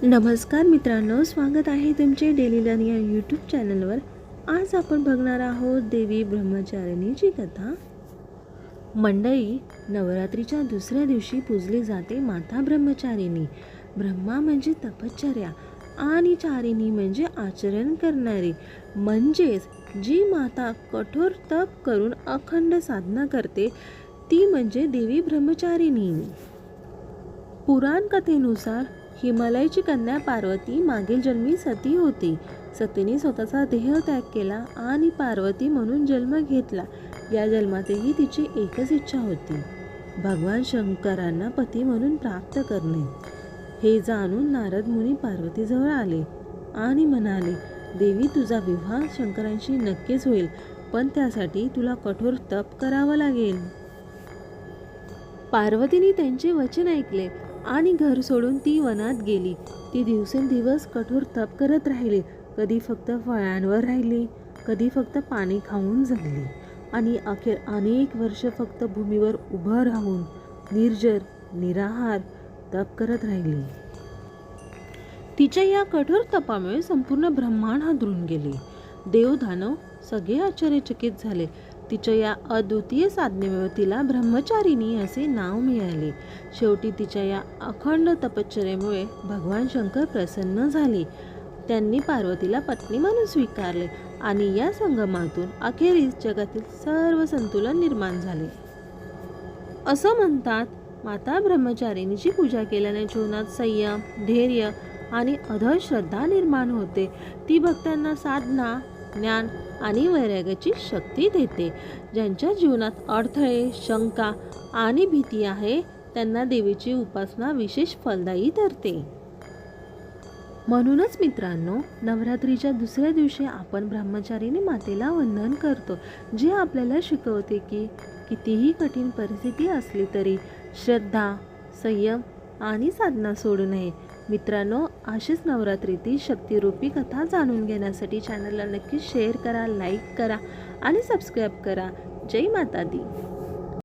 नमस्कार मित्रांनो, स्वागत आहे तुमचे डेली लर्निंग या यूट्यूब चॅनलवर। आज आपण बघणार आहोत देवी ब्रह्मचारिणीची कथा। मंडळी, नवरात्रीच्या दुसऱ्या दिवशी पूजली जाते माता ब्रह्मचारिणी। ब्रह्मा म्हणजे तपश्चर्या आणि चारिणी म्हणजे आचरण करणारी, म्हणजेच जी माता कठोर तप करून अखंड साधना करते ती म्हणजे देवी ब्रह्मचारिणी। पुराण कथेनुसार हिमालयाची कन्या पार्वती मागील जन्मी सती होती। सतीने स्वतःचा देह त्याग केला आणि पार्वती म्हणून जन्म घेतला। या जन्मातही तिची एकच इच्छा होती, भगवान शंकरांना पती म्हणून प्राप्त करणे। हे जाणून नारद मुनी पार्वतीजवळ आले आणि म्हणाले, देवी, तुझा विवाह शंकरांशी नक्कीच होईल, पण त्यासाठी तुला कठोर तप करावं लागेल। पार्वतीने त्यांचे वचन ऐकले आणि घर सोडून ती वनात गेली। ती दिवसेंदिवस कठोर तप करत राहिली। कधी फक्त फळांवर राहिली, कधी फक्त पाणी खाऊन जगली आणि अखेर अनेक वर्ष फक्त भूमीवर उभं राहून निर्जर निराहार तप करत राहिली। तिच्या या कठोर तपामुळे संपूर्ण ब्रह्मांड हादरून गेले। देव दानव सगळे आश्चर्यचकित झाले। तिच्या या अद्वितीय साधनेमुळे तिला ब्रह्मचारिणी असे नाव मिळाले। शेवटी तिच्या या अखंड तपश्चर्येमुळे भगवान शंकर प्रसन्न झाले। त्यांनी पार्वतीला पत्नी म्हणून स्वीकारले आणि या संगमातून अखेरीस जगातील सर्व संतुलन निर्माण झाले। असं म्हणतात, माता ब्रह्मचारिणीची पूजा केल्याने जीवनात संयम, धैर्य आणि अढळ श्रद्धा निर्माण होते। ती भक्तांना साधना, ज्ञान आणि वैराग्याची शक्ती देते। ज्यांच्या जीवनात अडथळे, शंका आणि भीती आहे त्यांना देवीची उपासना विशेष फलदायी ठरते। म्हणूनच मित्रांनो, नवरात्रीच्या दुसऱ्या दिवशी आपण ब्रह्मचारिणी मातेला वंदन करतो, जे आपल्याला शिकवते की कितीही कठीण परिस्थिती असली तरी श्रद्धा, संयम आणि साधना सोडू नये। मित्रांनो, अशीच नवरात्रीतील शक्तिरूपी कथा जाणून घेण्यासाठी चॅनलला नक्की शेअर करा, लाईक करा आणि सबस्क्राईब करा। जय माता दी।